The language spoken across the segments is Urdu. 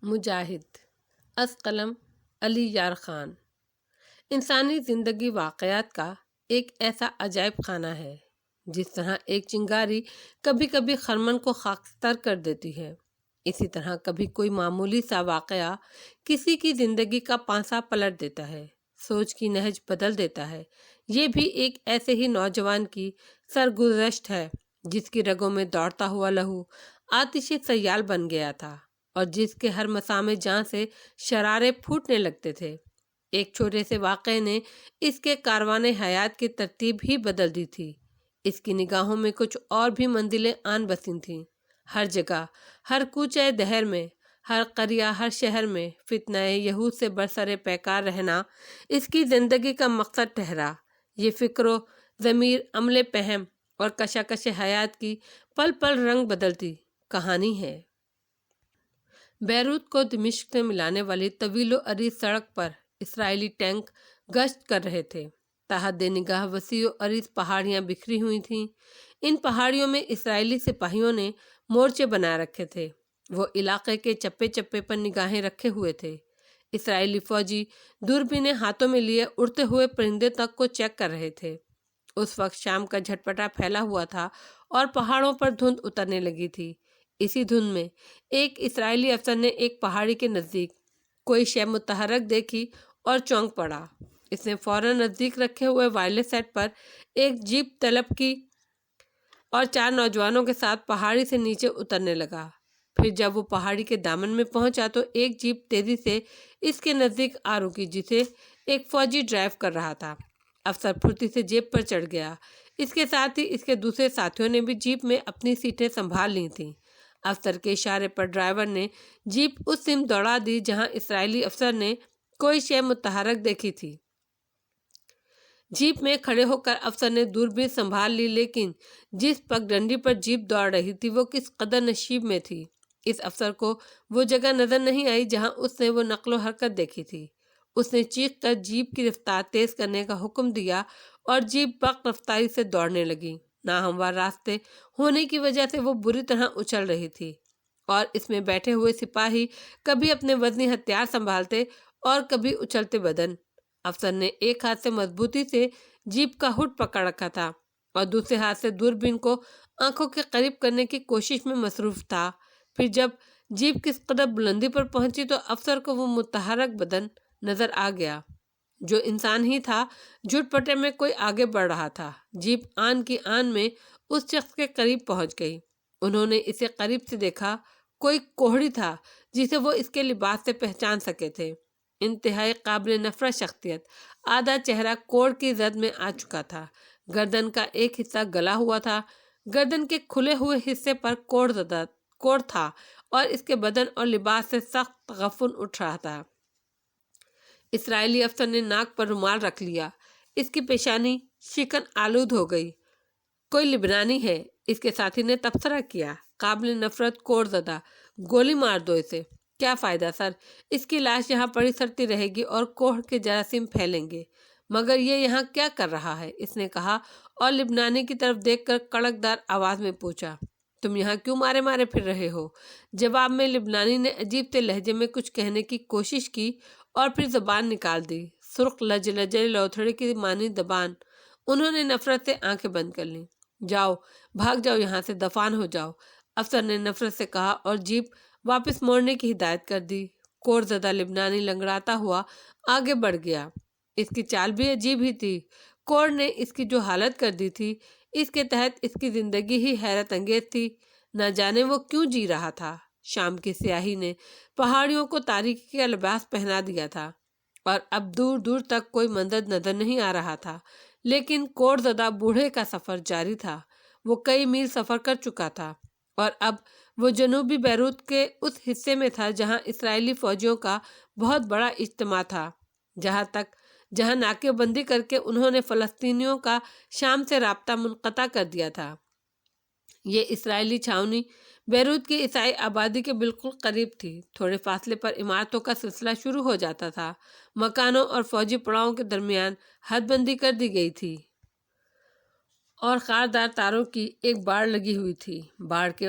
مجاہد از قلم علی یار خان۔ انسانی زندگی واقعات کا ایک ایسا عجائب خانہ ہے۔ جس طرح ایک چنگاری کبھی کبھی خرمن کو خاکستر کر دیتی ہے، اسی طرح کبھی کوئی معمولی سا واقعہ کسی کی زندگی کا پانسا پلٹ دیتا ہے، سوچ کی نہج بدل دیتا ہے۔ یہ بھی ایک ایسے ہی نوجوان کی سرگزشت ہے جس کی رگوں میں دوڑتا ہوا لہو آتش سیال بن گیا تھا اور جس کے ہر مسام جان سے شرارے پھوٹنے لگتے تھے۔ ایک چھوٹے سے واقعے نے اس کے کاروان حیات کی ترتیب ہی بدل دی تھی۔ اس کی نگاہوں میں کچھ اور بھی منزلیں آن بسیں تھیں۔ ہر جگہ، ہر کوچے دہر میں، ہر قریہ، ہر شہر میں فتنہ یہود سے برسر پیکار رہنا اس کی زندگی کا مقصد ٹھہرا۔ یہ فکر و ضمیر، عمل پہم اور کشاکش حیات کی پل پل رنگ بدلتی کہانی ہے۔ بیروت کو دمشق سے ملانے والی طویل و عریض سڑک پر اسرائیلی ٹینک گشت کر رہے تھے۔ تحت نگاہ وسیع و عریض پہاڑیاں بکھری ہوئی تھیں۔ ان پہاڑیوں میں اسرائیلی سپاہیوں نے مورچے بنا رکھے تھے۔ وہ علاقے کے چپے چپے پر نگاہیں رکھے ہوئے تھے۔ اسرائیلی فوجی دوربینیں ہاتھوں میں لیے اڑتے ہوئے پرندے تک کو چیک کر رہے تھے۔ اس وقت شام کا جھٹپٹا پھیلا ہوا تھا اور پہاڑوں پر دھند اترنے لگی تھی۔ اسی دھند میں ایک اسرائیلی افسر نے ایک پہاڑی کے نزدیک کوئی شے متحرک دیکھی اور چونک پڑا۔ اس نے فوراً نزدیک رکھے ہوئے وائرلیس سیٹ پر ایک جیپ طلب کی اور 4 نوجوانوں کے ساتھ پہاڑی سے نیچے اترنے لگا۔ پھر جب وہ پہاڑی کے دامن میں پہنچا تو ایک جیپ تیزی سے اس کے نزدیک آ رکی جسے ایک فوجی ڈرائیو کر رہا تھا۔ افسر پھرتی سے جیپ پر چڑھ گیا۔ اس کے ساتھ ہی اس کے دوسرے ساتھیوں نے بھی جیپ میں اپنی سیٹیں سنبھال لی تھیں۔ افسر کے اشارے پر ڈرائیور نے جیپ اس سمت دوڑا دی جہاں اسرائیلی افسر نے کوئی شے متحرک دیکھی تھی۔ جیپ میں کھڑے ہو کر افسر نے دوربین سنبھال لی، لیکن جس پگڈنڈی پر جیپ دوڑ رہی تھی وہ کس قدر نشیب میں تھی۔ اس افسر کو وہ جگہ نظر نہیں آئی جہاں اس نے وہ نقل و حرکت دیکھی تھی۔ اس نے چیخ کر جیپ کی رفتار تیز کرنے کا حکم دیا اور جیپ برق رفتاری سے دوڑنے لگی۔ ناہموار راستے ہونے کی وجہ سے وہ بری طرح اچھل رہی تھی اور اس میں بیٹھے ہوئے سپاہی کبھی اپنے وزنی ہتھیار سنبھالتے اور کبھی اچھلتے بدن۔ افسر نے ایک ہاتھ سے مضبوطی سے جیپ کا ہڈ پکڑ رکھا تھا اور دوسرے ہاتھ سے دوربین کو آنکھوں کے قریب کرنے کی کوشش میں مصروف تھا۔ پھر جب جیپ کس قدر بلندی پر پہنچی تو افسر کو وہ متحرک بدن نظر آ گیا جو انسان ہی تھا۔ جھٹ پٹے میں کوئی آگے بڑھ رہا تھا۔ جیپ آن کی آن میں اس شخص کے قریب پہنچ گئی۔ انہوں نے اسے قریب سے دیکھا۔ کوئی کوہڑی تھا جسے وہ اس کے لباس سے پہچان سکے تھے۔ انتہائی قابل نفرت شخصیت، آدھا چہرہ کوڑ کی زد میں آ چکا تھا، گردن کا ایک حصہ گلا ہوا تھا، گردن کے کھلے ہوئے حصے پر کوڑ تھا اور اس کے بدن اور لباس سے سخت تغفل اٹھ رہا تھا۔ اسرائیلی افسر نے ناک پر رومال رکھ لیا۔ اس کی پیشانی شکن آلود ہو گئی۔ کوئی لبنانی ہے، اس کے ساتھی نے تبصرہ کیا۔ قابل نفرت کوڑ زدہ، گولی مار دو اسے۔ کیا فائدہ سر، اس کی لاش یہاں پڑی سڑتی رہے گی اور کوڑ کے جراثیم پھیلیں گے۔ مگر یہ یہاں کیا کر رہا ہے، اس نے کہا اور لبنانی کی طرف دیکھ کر کڑکدار آواز میں پوچھا، تم یہاں کیوں مارے مارے پھر رہے ہو؟ جواب میں لبنانی نے عجیب سے لہجے میں کچھ کہنے کی کوشش کی اور پھر زبان نکال دی، سرخ لجلجے لوتھڑے کی مانند زبان۔ انہوں نے نفرت سے آنکھیں بند کر لیں۔ جاؤ، بھاگ جاؤ یہاں سے، دفان ہو جاؤ، افسر نے نفرت سے کہا اور جیپ واپس موڑنے کی ہدایت کر دی۔ کوڑ زدہ لبنانی لنگڑاتا ہوا آگے بڑھ گیا۔ اس کی چال بھی عجیب ہی تھی۔ کوڑ نے اس کی جو حالت کر دی تھی، اس کے تحت اس کی زندگی ہی حیرت انگیز تھی۔ نہ جانے وہ کیوں جی رہا تھا۔ شام کی سیاہی نے پہاڑیوں کو تاریکی کا لباس پہنا دیا تھا اور اب دور دور تک کوئی منظر نظر نہیں آ رہا تھا، لیکن کوڑ زدہ بوڑھے کا سفر جاری تھا۔ وہ کئی میل سفر کر چکا تھا اور اب وہ جنوبی بیروت کے اس حصے میں تھا جہاں اسرائیلی فوجیوں کا بہت بڑا اجتماع تھا، جہاں ناکے بندی کر کے انہوں نے فلسطینیوں کا شام سے رابطہ منقطع کر دیا تھا۔ یہ اسرائیلی چھاؤنی بیروت کی عیسائی آبادی کے بالکل قریب تھی۔ تھوڑے فاصلے پر عمارتوں کا سلسلہ شروع ہو جاتا تھا۔ مکانوں اور فوجی پڑاؤں کے درمیان حد بندی کر دی گئی تھی اور خاردار تاروں کی ایک باڑ لگی ہوئی تھی۔ باڑ کے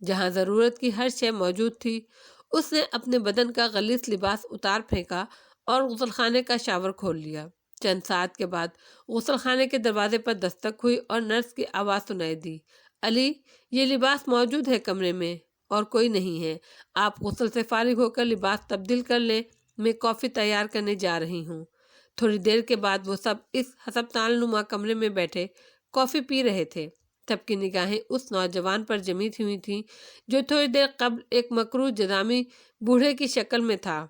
جہاں ضرورت کی ہر شے موجود تھی۔ اس نے اپنے بدن کا غلیظ لباس اتار پھینکا اور غسل خانے کا شاور کھول لیا۔ چند ساعت کے بعد غسل خانے کے دروازے پر دستک ہوئی اور نرس کی آواز سنائی دی، علی، یہ لباس موجود ہے کمرے میں اور کوئی نہیں ہے، آپ غسل سے فارغ ہو کر لباس تبدیل کر لیں، میں کافی تیار کرنے جا رہی ہوں۔ تھوڑی دیر کے بعد وہ سب اس ہسپتال نما کمرے میں بیٹھے کافی پی رہے تھے۔ سب کی نگاہیں اس نوجوان پر جمی ہوئی تھیں جو تھوڑی دیر قبل ایک مکروہ جذامی بوڑھے کی شکل میں تھا،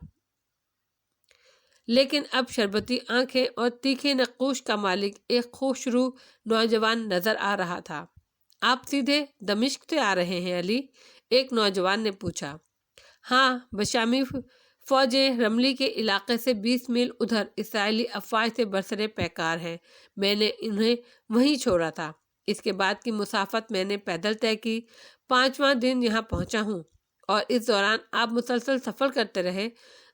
لیکن اب شربتی آنکھیں اور تیکھے نقوش کا مالک ایک خوشرو نوجوان نظر آ رہا تھا۔ آپ سیدھے دمشق سے آ رہے ہیں علی؟ ایک نوجوان نے پوچھا۔ ہاں، بشامی فوجیں رملی کے علاقے سے 20 میل ادھر اسرائیلی افواج سے برسر پیکار ہیں، میں نے انہیں وہیں چھوڑا تھا۔ اس کے بعد کی مسافت میں نے پیدل طے کی، 5واں دن یہاں پہنچا ہوں، اور اس دوران آپ مسلسل سفر کرتے رہے۔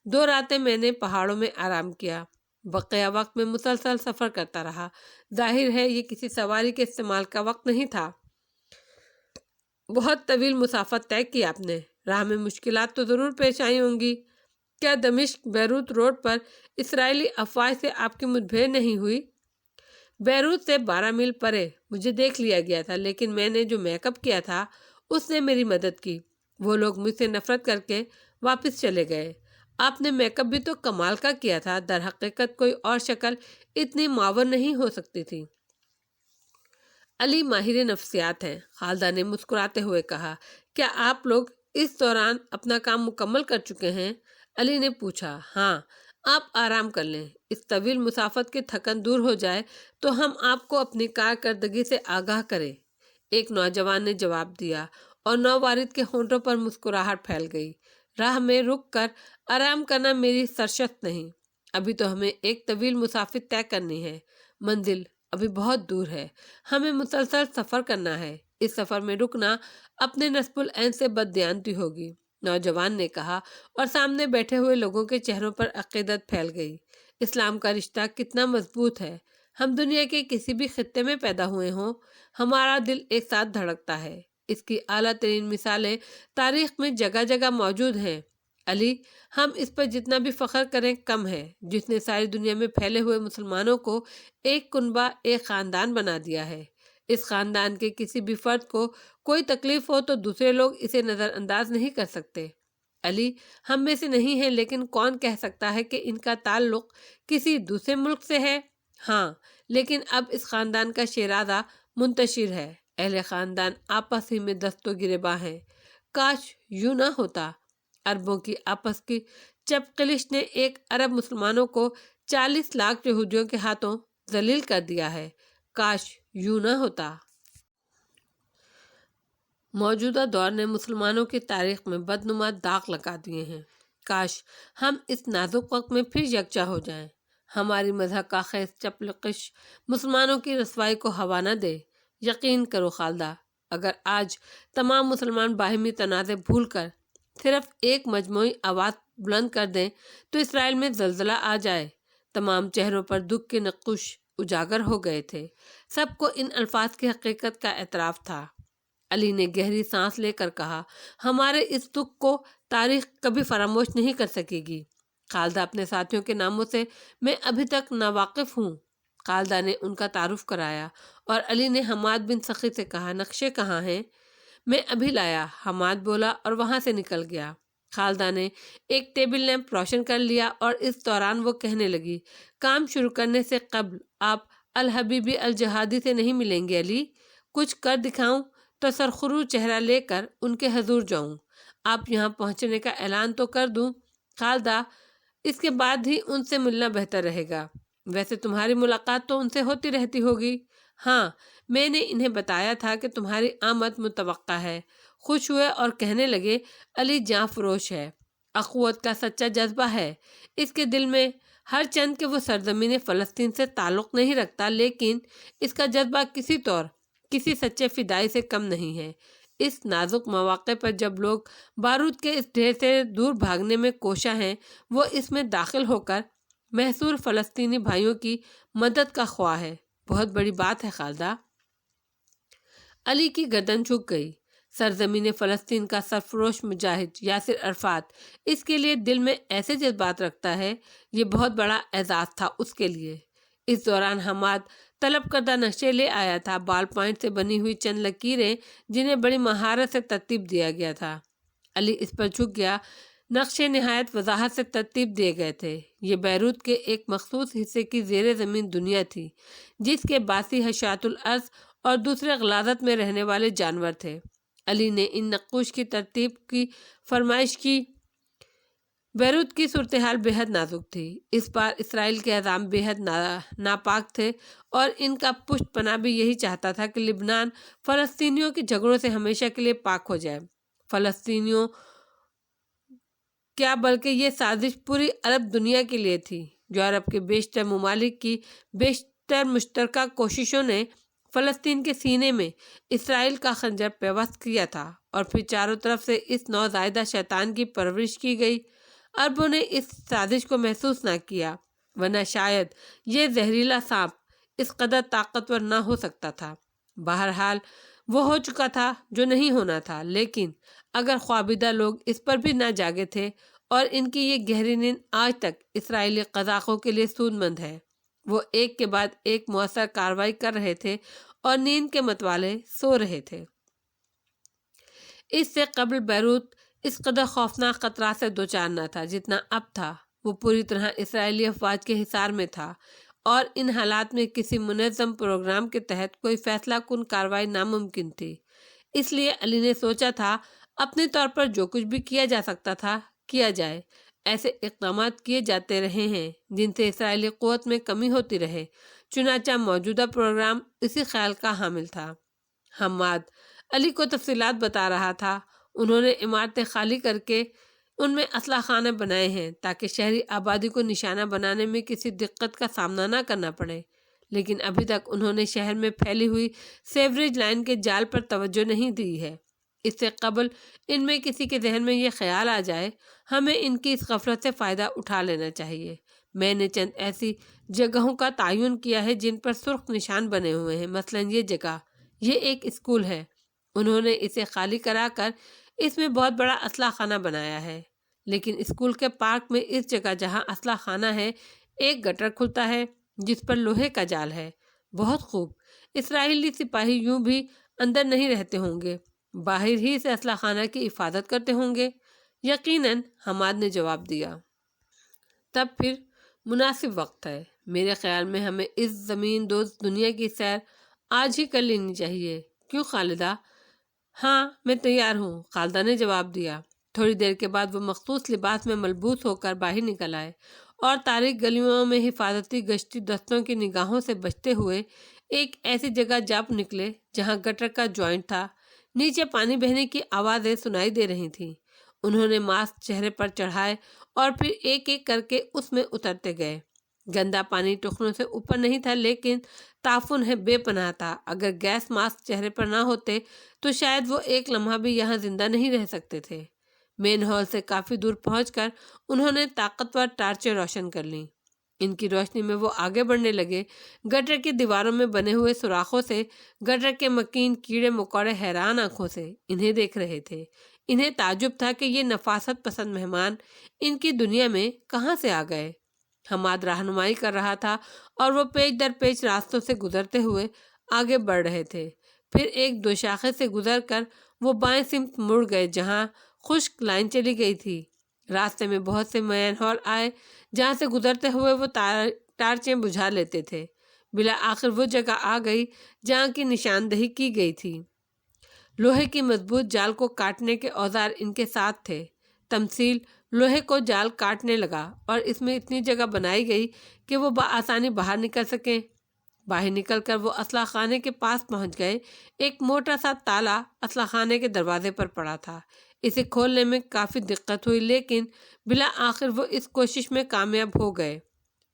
2 راتیں میں نے پہاڑوں میں آرام کیا، بقیہ وقت میں مسلسل سفر کرتا رہا۔ ظاہر ہے یہ کسی سواری کے استعمال کا وقت نہیں تھا۔ بہت طویل مسافت طے کی آپ نے، راہ میں مشکلات تو ضرور پیش آئی ہوں گی۔ کیا دمشق بیروت روڈ پر اسرائیلی افواج سے آپ کی مدبھیڑ نہیں ہوئی؟ بیروت سے 12 میل پرے مجھے دیکھ لیا گیا تھا، لیکن میں نے جو میک اپ کیا تھا اس نے میری مدد کی۔ وہ لوگ مجھ سے نفرت کر کے واپس چلے گئے۔ آپ نے میک اپ بھی تو کمال کا کیا تھا، در حقیقت کوئی اور شکل اتنی معاون نہیں ہو سکتی تھی۔ علی ماہر نفسیات ہیں، خالدہ نے مسکراتے ہوئے کہا۔ کیا آپ لوگ اس دوران اپنا کام مکمل کر چکے ہیں؟ علی نے پوچھا۔ ہاں، آپ آرام کر لیں، اس طویل مسافت کی تھکن دور ہو جائے تو ہم آپ کو اپنی کارکردگی سے آگاہ کریں، ایک نوجوان نے جواب دیا، اور نووارد کے ہونٹوں پر مسکراہٹ پھیل گئی۔ راہ میں رک کر آرام کرنا میری سرشت نہیں، ابھی تو ہمیں ایک طویل مسافت طے کرنی ہے، منزل ابھی بہت دور ہے، ہمیں مسلسل سفر کرنا ہے، اس سفر میں رکنا اپنے نصب العین سے بددیانتی ہوگی، نوجوان نے کہا، اور سامنے بیٹھے ہوئے لوگوں کے چہروں پر عقیدت پھیل گئی۔ اسلام کا رشتہ کتنا مضبوط ہے، ہم دنیا کے کسی بھی خطے میں پیدا ہوئے ہوں، ہمارا دل ایک ساتھ دھڑکتا ہے۔ اس کی اعلیٰ ترین مثالیں تاریخ میں جگہ جگہ موجود ہیں علی، ہم اس پر جتنا بھی فخر کریں کم ہے، جس نے ساری دنیا میں پھیلے ہوئے مسلمانوں کو ایک کنبہ، ایک خاندان بنا دیا ہے۔ اس خاندان کے کسی بھی فرد کو کوئی تکلیف ہو تو دوسرے لوگ اسے نظر انداز نہیں کر سکتے۔ علی، ہم میں سے نہیں ہیں، لیکن کون کہہ سکتا ہے کہ ان کا تعلق کسی دوسرے ملک سے ہے؟ ہاں، لیکن اب اس خاندان کا شیرازہ منتشر ہے، اہل خاندان آپس ہی میں دست و گریباں ہیں۔ کاش یوں نہ ہوتا۔ عربوں کی آپس کی چپقلش نے ایک ارب مسلمانوں کو 40 لاکھ یہودیوں کے ہاتھوں ذلیل کر دیا ہے، کاش یوں نہ ہوتا۔ موجودہ دور نے مسلمانوں کی تاریخ میں بدنما داغ لگا دیے ہیں، کاش ہم اس نازک وقت میں پھر یکجا ہو جائیں۔ ہماری مذہب کا خیز چپقلش مسلمانوں کی رسوائی کو ہوا نہ دے۔ یقین کرو خالدہ، اگر آج تمام مسلمان باہمی تنازع بھول کر صرف ایک مجموعی آواز بلند کر دیں تو اسرائیل میں زلزلہ آ جائے۔ تمام چہروں پر دکھ کے نقوش اجاگر ہو گئے تھے، سب کو ان الفاظ کی حقیقت کا اعتراف تھا۔ علی نے گہری سانس لے کر کہا، ہمارے اس دکھ کو تاریخ کبھی فراموش نہیں کر سکے گی۔ خالدہ اپنے ساتھیوں کے ناموں سے میں ابھی تک ناواقف ہوں۔ خالدہ نے ان کا تعارف کرایا، اور علی نے حماد بن سخی سے کہا، نقشے کہاں ہیں؟ میں ابھی لایا، حماد بولا اور وہاں سے نکل گیا۔ خالدہ نے ایک ٹیبل لیمپ روشن کر لیا، اور اس دوران وہ کہنے لگی، کام شروع کرنے سے قبل آپ الحبیبی الجہادی سے نہیں ملیں گے علی؟ کچھ کر دکھاؤں تو سرخرو چہرہ لے کر ان کے حضور جاؤں؟ آپ یہاں پہنچنے کا اعلان تو کر دوں؟ خالدہ، اس کے بعد ہی ان سے ملنا بہتر رہے گا۔ ویسے تمہاری ملاقات تو ان سے ہوتی رہتی ہوگی؟ ہاں، میں نے انہیں بتایا تھا کہ تمہاری آمد متوقع ہے۔ خوش ہوئے اور کہنے لگے، علی جاں فروش ہے، اخوت کا سچا جذبہ ہے اس کے دل میں، ہر چند کہ وہ سرزمین فلسطین سے تعلق نہیں رکھتا، لیکن اس کا جذبہ کسی طور کسی سچے فدائی سے کم نہیں ہے۔ اس نازک مواقع پر جب لوگ بارود کے اس ڈھیر سے دور بھاگنے میں کوشاں ہیں، وہ اس میں داخل ہو کر محصور فلسطینی بھائیوں کی مدد کا خواہ ہے۔ بہت بڑی بات ہے خالدہ۔ علی کی گردن جھک گئی، سرزمین فلسطین کا سرفروش مجاہد یاسر عرفات اس کے لیے دل میں ایسے جذبات رکھتا ہے، یہ بہت بڑا اعزاز تھا اس کے لیے۔ اس دوران حماد طلب کردہ نقشے لے آیا تھا، بال پوائنٹ سے بنی ہوئی چند لکیریں جنہیں بڑی مہارت سے ترتیب دیا گیا تھا۔ علی اس پر جھک گیا۔ نقشے نہایت وضاحت سے ترتیب دیے گئے تھے۔ یہ بیروت کے ایک مخصوص حصے کی زیر زمین دنیا تھی، جس کے باسی حشات الارض اور دوسرے غلاظت میں رہنے والے جانور تھے۔ علی نے ان نقوش کی ترتیب کی فرمائش کی۔ بیروت کی صورتحال بے حد نازک تھی۔ اس بار اسرائیل کے عزام بے حد ناپاک تھے اور ان کا پشت پناہ بھی یہی چاہتا تھا کہ لبنان فلسطینیوں کے جھگڑوں سے ہمیشہ کے لیے پاک ہو جائے۔ فلسطینیوں کیا بلکہ یہ سازش پوری عرب دنیا کے لیے تھی۔ جو عرب کے بیشتر ممالک کی بیشتر مشترکہ کوششوں نے فلسطین کے سینے میں اسرائیل کا خنجر پیوست کیا تھا اور پھر چاروں طرف سے اس نوزائیدہ شیطان کی پرورش کی گئی۔ عربوں نے اس سازش کو محسوس نہ کیا، ورنہ شاید یہ زہریلا سانپ اس قدر طاقتور نہ ہو سکتا تھا۔ بہرحال وہ ہو چکا تھا جو نہیں ہونا تھا، لیکن اگر خوابیدہ لوگ اس پر بھی نہ جاگے تھے اور ان کی یہ گہری نیند آج تک اسرائیلی قزاقوں کے لیے سود مند ہے۔ وہ ایک کے بعد ایک مؤثر کارروائی کر رہے تھے اور نیند کے متوالے سو رہے تھے۔ اس سے قبل بیروت اس قدر خوفناک خطرات سے دوچار نہ تھا جتنا اب تھا۔ وہ پوری طرح اسرائیلی افواج کے حصار میں تھا اور ان حالات میں کسی منظم پروگرام کے تحت کوئی فیصلہ کن کارروائی ناممکن تھی۔ اس لیے علی نے سوچا تھا اپنے طور پر جو کچھ بھی کیا جا سکتا تھا کیا جائے۔ ایسے اقدامات کیے جاتے رہے ہیں جن سے اسرائیلی قوت میں کمی ہوتی رہے، چنانچہ موجودہ پروگرام اسی خیال کا حامل تھا۔ حماد علی کو تفصیلات بتا رہا تھا۔ انہوں نے عمارتیں خالی کر کے ان میں اسلحہ خانے بنائے ہیں تاکہ شہری آبادی کو نشانہ بنانے میں کسی دقت کا سامنا نہ کرنا پڑے، لیکن ابھی تک انہوں نے شہر میں پھیلی ہوئی سیوریج لائن کے جال پر توجہ نہیں دی ہے۔ اس سے قبل ان میں کسی کے ذہن میں یہ خیال آ جائے ہمیں ان کی اس غفلت سے فائدہ اٹھا لینا چاہیے۔ میں نے چند ایسی جگہوں کا تعین کیا ہے جن پر سرخ نشان بنے ہوئے ہیں، مثلاً یہ جگہ، یہ ایک اسکول ہے۔ انہوں نے اسے خالی کرا کر اس میں بہت بڑا اسلحہ خانہ بنایا ہے، لیکن اسکول کے پارک میں اس جگہ جہاں اسلحہ خانہ ہے ایک گٹر کھلتا ہے جس پر لوہے کا جال ہے۔ بہت خوب، اسرائیلی سپاہی یوں بھی اندر نہیں رہتے ہوں گے، باہر ہی سے اسلحہ خانہ کی حفاظت کرتے ہوں گے۔ یقیناً، حماد نے جواب دیا۔ تب پھر مناسب وقت ہے۔ میرے خیال میں ہمیں اس زمین دوز دنیا کی سیر آج ہی کر لینی چاہیے، کیوں خالدہ؟ ہاں، میں تیار ہوں، خالدہ نے جواب دیا۔ تھوڑی دیر کے بعد وہ مخصوص لباس میں ملبوس ہو کر باہر نکل آئے اور تاریک گلیوں میں حفاظتی گشتی دستوں کی نگاہوں سے بچتے ہوئے ایک ایسی جگہ جا نکلے جہاں گٹر کا جوائنٹ تھا۔ نیچے پانی بہنے کی آوازیں سنائی دے رہی تھیں۔ انہوں نے ماسک چہرے پر چڑھائے اور پھر ایک ایک کر کے اس میں اترتے گئے۔ گندا پانی ٹخنوں سے اوپر نہیں تھا، لیکن تعفن ہے بے پناہ تھا۔ اگر گیس ماسک چہرے پر نہ ہوتے تو شاید وہ ایک لمحہ بھی یہاں زندہ نہیں رہ سکتے تھے۔ مین ہال سے کافی دور پہنچ کر انہوں نے طاقتور ٹارچیں روشن کر لیں۔ ان کی روشنی میں وہ آگے بڑھنے لگے۔ گٹر کی دیواروں میں بنے ہوئے سوراخوں سے گٹر کے مکین کیڑے مکوڑے حیران آنکھوں سے انہیں دیکھ رہے تھے۔ انہیں تعجب تھا کہ یہ نفاست پسند مہمان ان کی دنیا میں کہاں سے آ گئے۔ حماد رہنمائی کر رہا تھا اور وہ پیچ در پیچ راستوں سے گزرتے ہوئے آگے بڑھ رہے تھے۔ پھر ایک دو شاخے سے گزر کر وہ بائیں سمت مڑ گئے جہاں خشک لائن چلی گئی تھی۔ راستے میں بہت سے مین ہال آئے جہاں سے گزرتے ہوئے وہ ٹارچیں بجھا لیتے تھے۔ بالآخر وہ جگہ آ گئی جہاں کی نشاندہی کی گئی تھی۔ لوہے کی مضبوط جال کو کاٹنے کے اوزار ان کے ساتھ تھے۔ تمثیل لوہے کو جال کاٹنے لگا اور اس میں اتنی جگہ بنائی گئی کہ وہ بآسانی باہر نکل سکیں۔ باہر نکل کر وہ اسلحہ خانے کے پاس پہنچ گئے۔ ایک موٹا سا تالا اسلحہ خانے کے دروازے پر پڑا تھا۔ اسے کھولنے میں کافی دقت ہوئی، لیکن بالآخر وہ اس کوشش میں کامیاب ہو گئے۔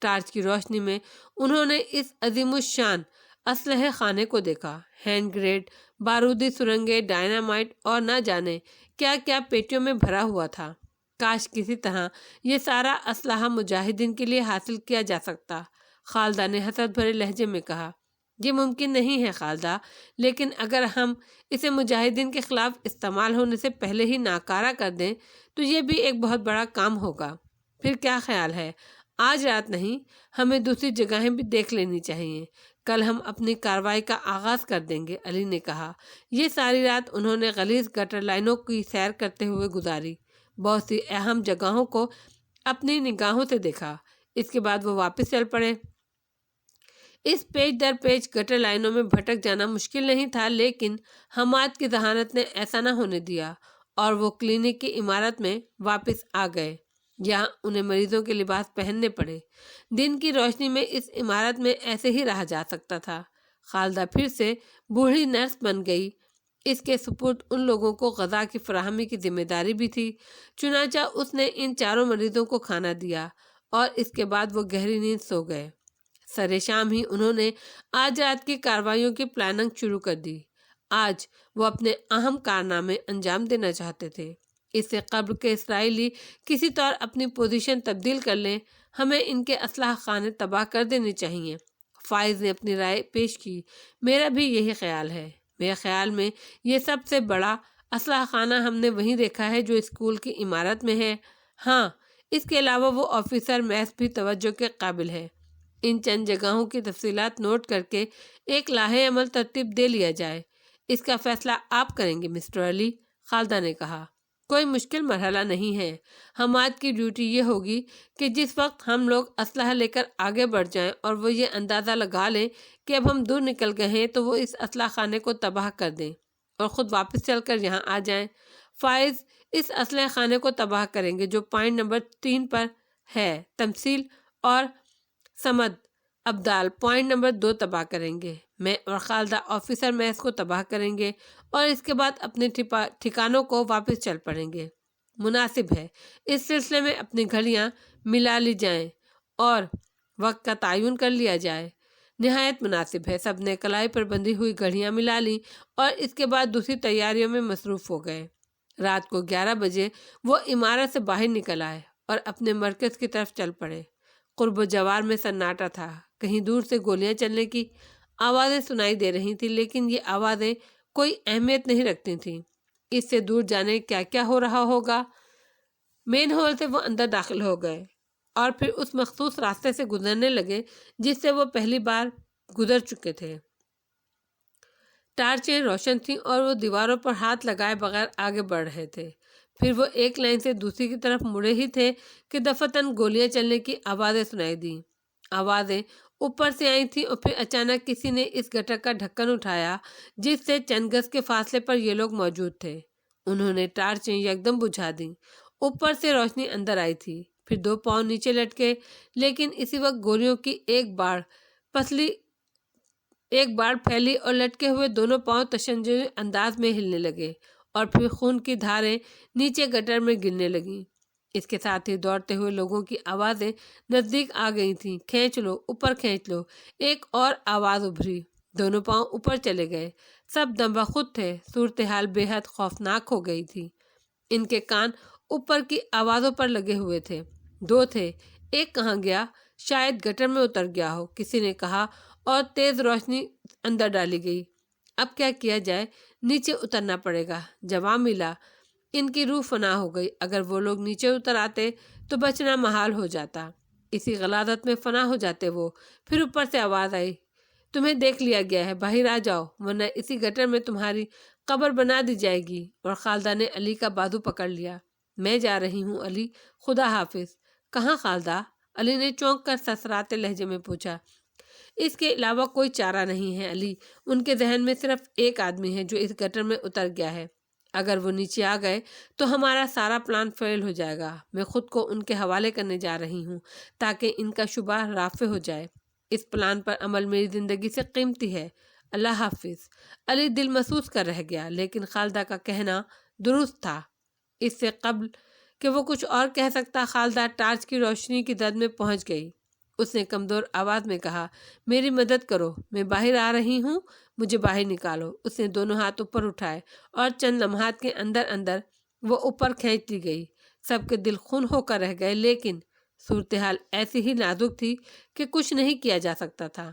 ٹارچ کی روشنی میں انہوں نے اس عظیم الشان اسلحہ خانے کو دیکھا۔ ہینڈ گریڈ، بارودی سرنگیں، ڈائنامائٹ اور نہ جانے کیا کیا پیٹیوں میں بھرا ہوا تھا۔ کاش کسی طرح یہ سارا اسلحہ مجاہدین کے لیے حاصل کیا جا سکتا، خالدہ نے حسرت بھرے لہجے میں کہا۔ یہ ممکن نہیں ہے خالدہ، لیکن اگر ہم اسے مجاہدین کے خلاف استعمال ہونے سے پہلے ہی ناکارہ کر دیں تو یہ بھی ایک بہت بڑا کام ہوگا۔ پھر کیا خیال ہے؟ آج رات نہیں، ہمیں دوسری جگہیں بھی دیکھ لینی چاہیے۔ کل ہم اپنی کارروائی کا آغاز کر دیں گے، علی نے کہا۔ یہ ساری رات انہوں نے غلیظ گٹر لائنوں کی سیر کرتے ہوئے گزاری، بہت سی اہم جگہوں کو اپنی نگاہوں سے دیکھا۔ اس کے بعد وہ واپس چل پڑے۔ اس پیچ در پیچ گٹر لائنوں میں بھٹک جانا مشکل نہیں تھا، لیکن حماد کی ذہانت نے ایسا نہ ہونے دیا اور وہ کلینک کی عمارت میں واپس آ گئے۔ یہاں انہیں مریضوں کے لباس پہننے پڑے۔ دن کی روشنی میں اس عمارت میں ایسے ہی رہا جا سکتا تھا۔ خالدہ پھر سے بوڑھی نرس بن گئی۔ اس کے سپرد ان لوگوں کو غذا کی فراہمی کی ذمہ داری بھی تھی۔ چنانچہ اس نے ان چاروں مریضوں کو کھانا دیا اور اس کے بعد وہ گہری نیند سو گئے۔ سر شام ہی انہوں نے آج رات کی کارروائیوں کی پلاننگ شروع کر دی۔ آج وہ اپنے اہم کارنامے انجام دینا چاہتے تھے۔ اس سے قبل کہ اسرائیلی کسی طور اپنی پوزیشن تبدیل کر لیں، ہمیں ان کے اسلحہ خانے تباہ کر دینے چاہیے۔ فائز نے اپنی رائے پیش کی۔ میرا بھی یہی خیال ہے۔ میرے خیال میں یہ سب سے بڑا اسلحہ خانہ ہم نے وہیں دیکھا ہے جو اسکول کی عمارت میں ہے۔ ہاں، اس کے علاوہ وہ آفیسر میس بھی توجہ کے قابل ہے۔ ان چند جگہوں کی تفصیلات نوٹ کر کے ایک لاہے عمل ترتیب دے لیا جائے۔ اس کا فیصلہ آپ کریں گے مسٹر علی، خالدہ نے کہا۔ کوئی مشکل مرحلہ نہیں ہے۔ حماد کی ڈیوٹی یہ ہوگی کہ جس وقت ہم لوگ اسلحہ لے کر آگے بڑھ جائیں اور وہ یہ اندازہ لگا لیں کہ اب ہم دور نکل گئے ہیں تو وہ اس اسلحہ خانے کو تباہ کر دیں اور خود واپس چل کر یہاں آ جائیں۔ فائز اس اسلحہ خانے کو تباہ کریں گے جو پوائنٹ نمبر 3 پر ہے۔ تمثیل اور سمد ابدال پوائنٹ نمبر 2 تباہ کریں گے۔ میں اور خالدہ آفیسر میس کو تباہ کریں گے اور اس کے بعد اپنے ٹھکانوں کو واپس چل پڑیں گے۔ مناسب ہے، اس سلسلے میں اپنی گھڑیاں ملا لی جائیں اور وقت کا تعین کر لیا جائے۔ نہایت مناسب ہے۔ سب نے کلائی پر بندھی ہوئی گھڑیاں ملا لیں اور اس کے بعد دوسری تیاریوں میں مصروف ہو گئے۔ رات کو 11 بجے وہ عمارت سے باہر نکل آئے اور اپنے مرکز کی طرف چل پڑے۔ قرب و جوار میں سناٹا تھا۔ کہیں دور سے گولیاں چلنے کی آوازیں سنائی دے رہی تھیں، لیکن یہ آوازیں کوئی اہمیت نہیں رکھتی تھیں۔ اس سے دور جانے کیا کیا ہو رہا ہوگا۔ مین ہال سے وہ اندر داخل ہو گئے اور پھر اس مخصوص راستے سے گزرنے لگے جس سے وہ پہلی بار گزر چکے تھے۔ ٹارچیں روشن تھیں اور وہ دیواروں پر ہاتھ لگائے بغیر آگے بڑھ رہے تھے۔ پھر وہ ایک لائن سے دوسری کی طرف مڑے ہی تھے کہ دفعتاً گولیاں چلنے کی آوازیں سنائی دیں۔ آوازیں اوپر سے آئی تھیں اور پھر اچانک کسی نے اس گٹر کا ڈھکن اٹھایا جس سے چند گز کے فاصلے پر یہ لوگ موجود تھے۔ انہوں نے ٹارچیں یکدم بجھا دیں۔ اوپر سے روشنی اندر آئی تھی، پھر 2 پاؤں نیچے لٹکے، لیکن اسی وقت گولیوں کی ایک باڑ پھیلی اور لٹکے ہوئے دونوں پاؤں تشنجی انداز میں ہلنے لگے اور پھر خون کی دھاریں نیچے گٹر میں گرنے لگیں۔ اس کے ساتھ ہی دوڑتے ہوئے لوگوں کی آوازیں نزدیک آ گئی تھیں۔ کھینچ لو، اوپر کھینچ لو، ایک اور آواز ابھری۔ دونوں پاؤں اوپر چلے گئے۔ سب دم بخود تھے۔ صورتحال بے حد خوفناک ہو گئی تھی۔ ان کے کان اوپر کی آوازوں پر لگے ہوئے تھے۔ 2 تھے، ایک کہاں گیا؟ شاید گٹر میں اتر گیا ہو، کسی نے کہا اور تیز روشنی اندر ڈالی گئی۔ اب کیا کیا جائے؟ نیچے اترنا پڑے گا، جواب ملا۔ ان کی روح فنا ہو گئی۔ اگر وہ لوگ نیچے اتر آتے تو بچنا محال ہو جاتا۔ اسی غلاظت میں فنا ہو جاتے وہ۔ پھر اوپر سے آواز آئی، تمہیں دیکھ لیا گیا ہے، باہر آ جاؤ ورنہ اسی گٹر میں تمہاری قبر بنا دی جائے گی۔ اور خالدہ نے علی کا بازو پکڑ لیا۔ میں جا رہی ہوں علی، خدا حافظ۔ کہاں خالدہ؟ علی نے چونک کر سسراتے لہجے میں پوچھا۔ اس کے علاوہ کوئی چارہ نہیں ہے علی، ان کے ذہن میں صرف ایک آدمی ہے جو اس گٹر میں اتر گیا ہے۔ اگر وہ نیچے آ گئے تو ہمارا سارا پلان فیل ہو جائے گا۔ میں خود کو ان کے حوالے کرنے جا رہی ہوں تاکہ ان کا شبہ رافع ہو جائے۔ اس پلان پر عمل میری زندگی سے قیمتی ہے۔ اللہ حافظ۔ علی دل محسوس کر رہ گیا، لیکن خالدہ کا کہنا درست تھا۔ اس سے قبل کہ وہ کچھ اور کہہ سکتا، خالدہ ٹارچ کی روشنی کی زد میں پہنچ گئی۔ اس نے کمزور آواز میں کہا، میری مدد کرو، میں باہر آ رہی ہوں، مجھے باہر نکالو۔ اس نے دونوں ہاتھ اوپر اٹھائے اور چند لمحات کے اندر اندر وہ اوپر کھینچ لی گئی۔ سب کے دل خون ہو کر رہ گئے، لیکن صورتحال ایسی ہی نازک تھی کہ کچھ نہیں کیا جا سکتا تھا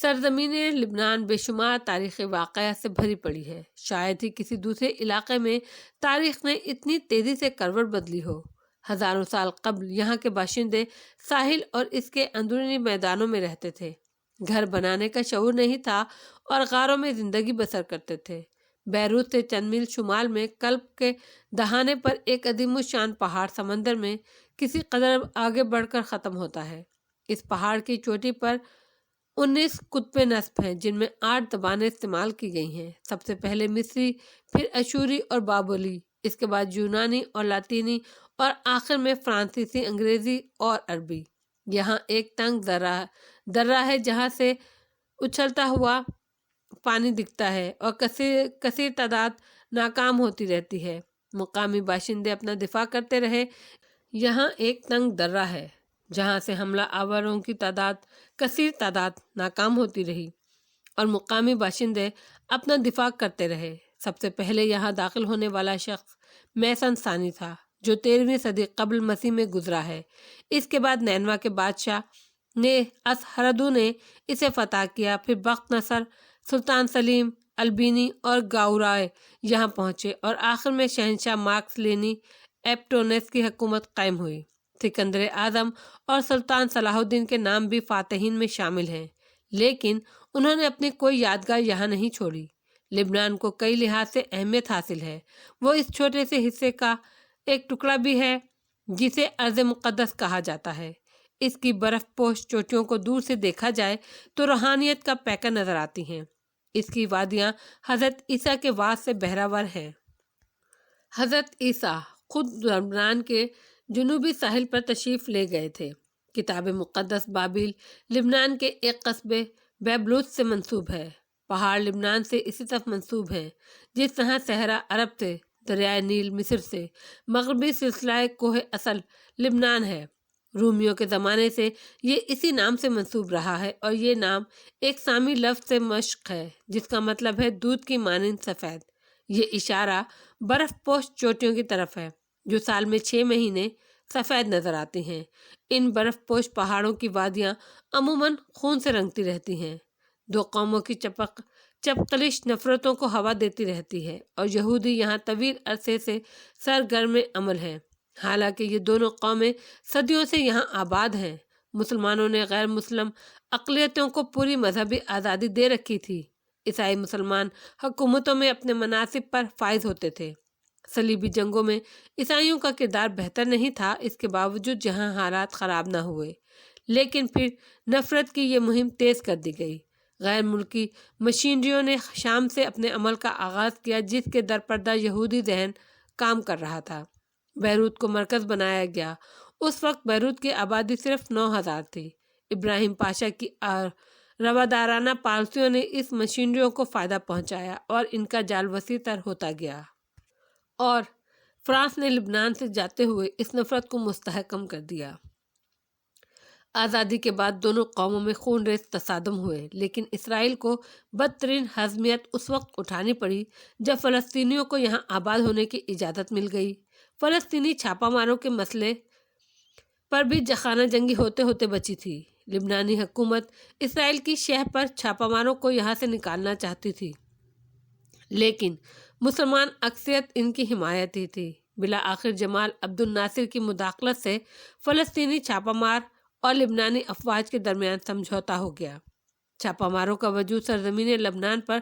سرزمین لبنان بے شمار تاریخی واقعات سے بھری پڑی ہے۔ شاید ہی کسی دوسرے علاقے میں تاریخ نے اتنی تیزی سے کروٹ بدلی ہو۔ ہزاروں سال قبل یہاں کے باشندے ساحل اور اس کے اندرونی میدانوں میں رہتے تھے۔ گھر بنانے کا شعور نہیں تھا اور غاروں میں زندگی بسر کرتے تھے۔ بیروت سے چند میل شمال میں کلب کے دہانے پر ایک عظیم الشان پہاڑ سمندر میں کسی قدر آگے بڑھ کر ختم ہوتا ہے۔ اس پہاڑ کی چوٹی پر 19 کتب نصب ہیں، جن میں 8 زبانیں استعمال کی گئی ہیں۔ سب سے پہلے مصری، پھر اشوری اور بابلی، اس کے بعد یونانی اور لاطینی، اور آخر میں فرانسیسی، انگریزی اور عربی۔ یہاں ایک تنگ درہ ہے جہاں سے اچھلتا ہوا پانی دکھتا ہے اور کثیر تعداد ناکام ہوتی رہتی ہے۔ مقامی باشندے اپنا دفاع کرتے رہے۔ یہاں ایک تنگ درہ ہے جہاں سے حملہ آوروں کی کثیر تعداد ناکام ہوتی رہی اور مقامی باشندے اپنا دفاع کرتے رہے۔ سب سے پہلے یہاں داخل ہونے والا شخص میسن ثانی تھا، جو 13ویں صدی قبل مسیح میں گزرا ہے۔ اس کے بعد نینوا کے بادشاہ اسحردو نے اسے فتح کیا، پھر بخت نصر، سلطان سلیم، البینی اور گاورائے یہاں پہنچے، اور آخر میں شہنشاہ مارکس لینی ایپٹونس کی حکومت قائم ہوئی۔ سکندر اعظم اور سلطان صلاح الدین کے نام بھی فاتحین میں شامل ہیں، لیکن انہوں نے اپنی کوئی یادگار یہاں نہیں چھوڑی۔ لبنان کو کئی لحاظ سے اہمیت حاصل ہے۔ وہ اس چھوٹے سے حصے کا ایک ٹکڑا بھی ہے جسے ارض مقدس کہا جاتا ہے۔ اس کی برف پوش چوٹیوں کو دور سے دیکھا جائے تو روحانیت کا پیکر نظر آتی ہیں۔ اس کی وادیاں حضرت عیسیٰ کے وعد سے بہرہور ہیں۔ حضرت عیسیٰ خود لبنان کے جنوبی ساحل پر تشریف لے گئے تھے۔ کتاب مقدس بابل لبنان کے ایک قصبے بیبلوس سے منسوب ہے۔ پہاڑ لبنان سے اسی طرف منسوب ہیں جس طرح صحرا عرب سے، دریائے نیل مصر سے، مغربی سلسلہ کوہ اصل لبنان ہے۔ رومیوں کے زمانے سے یہ اسی نام سے منسوب رہا ہے، اور یہ نام ایک سامی لفظ سے مشق ہے جس کا مطلب ہے دودھ کی مانند سفید۔ یہ اشارہ برف پوش چوٹیوں کی طرف ہے جو سال میں 6 مہینے سفید نظر آتی ہیں۔ ان برف پوش پہاڑوں کی وادیاں عموماً خون سے رنگتی رہتی ہیں۔ دو قوموں کی چپقلش نفرتوں کو ہوا دیتی رہتی ہے، اور یہودی یہاں طویل عرصے سے سرگرم عمل ہیں۔ حالانکہ یہ دونوں قومیں صدیوں سے یہاں آباد ہیں۔ مسلمانوں نے غیر مسلم اقلیتوں کو پوری مذہبی آزادی دے رکھی تھی۔ عیسائی مسلمان حکومتوں میں اپنے مناصب پر فائز ہوتے تھے۔ صلیبی جنگوں میں عیسائیوں کا کردار بہتر نہیں تھا، اس کے باوجود جہاں حالات خراب نہ ہوئے، لیکن پھر نفرت کی یہ مہم تیز کر دی گئی۔ غیر ملکی مشینریوں نے شام سے اپنے عمل کا آغاز کیا، جس کے درپردہ یہودی ذہن کام کر رہا تھا۔ بیروت کو مرکز بنایا گیا۔ اس وقت بیروت کی آبادی صرف 9,000 تھی۔ ابراہیم پاشا کی روادارانہ پالیسیوں نے اس مشینریوں کو فائدہ پہنچایا اور ان کا جال وسیع تر ہوتا گیا، اور فرانس نے لبنان سے جاتے ہوئے اس نفرت کو مستحکم کر دیا۔ آزادی کے بعد دونوں قوموں میں خون ریز تصادم ہوئے، لیکن اسرائیل کو بدترین ہضمیت اس وقت اٹھانی پڑی جب فلسطینیوں کو یہاں آباد ہونے کی اجازت مل گئی۔ فلسطینی چھاپہ ماروں کے مسئلے پر بھی خانہ جنگی ہوتے ہوتے بچی تھی۔ لبنانی حکومت اسرائیل کی شہ پر چھاپہ ماروں کو یہاں سے نکالنا چاہتی تھی، لیکن مسلمان اکثریت ان کی حمایت ہی تھی۔ بالآخر جمال عبد الناصر کی مداخلت سے فلسطینی چھاپہ مار اور لبنانی افواج کے درمیان سمجھوتا ہو گیا۔ چھاپہ ماروں کا وجود سرزمین لبنان پر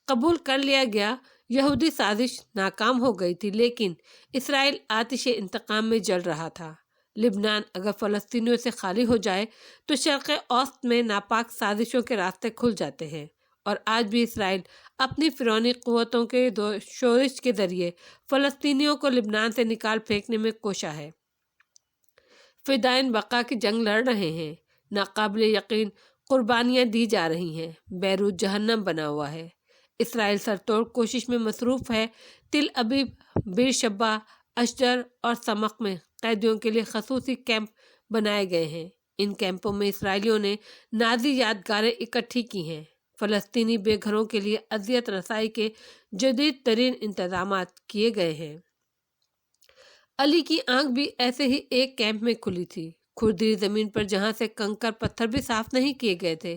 قبول کر لیا گیا۔ یہودی سازش ناکام ہو گئی تھی، لیکن اسرائیل آتش انتقام میں جل رہا تھا۔ لبنان اگر فلسطینیوں سے خالی ہو جائے تو شرق اوسط میں ناپاک سازشوں کے راستے کھل جاتے ہیں، اور آج بھی اسرائیل اپنی فرعونی قوتوں کے شورش کے ذریعے فلسطینیوں کو لبنان سے نکال پھینکنے میں کوشاں ہے۔ فدائین بقا کی جنگ لڑ رہے ہیں، ناقابل یقین قربانیاں دی جا رہی ہیں۔ بیروت جہنم بنا ہوا ہے۔ اسرائیل سرتوڑ کوشش میں مصروف ہے۔ تل ابیب، بیر شبہ، اشجر اور سمق میں قیدیوں کے لیے خصوصی کیمپ بنائے گئے ہیں۔ ان کیمپوں میں اسرائیلیوں نے نازی یادگاریں اکٹھی کی ہیں۔ فلسطینی بے گھروں کے لیے اذیت رسائی کے جدید ترین انتظامات کیے گئے ہیں۔ علی کی آنکھ بھی ایسے ہی ایک کیمپ میں کھلی تھی، کھردری زمین پر، جہاں سے کنکر پتھر بھی صاف نہیں کیے گئے تھے۔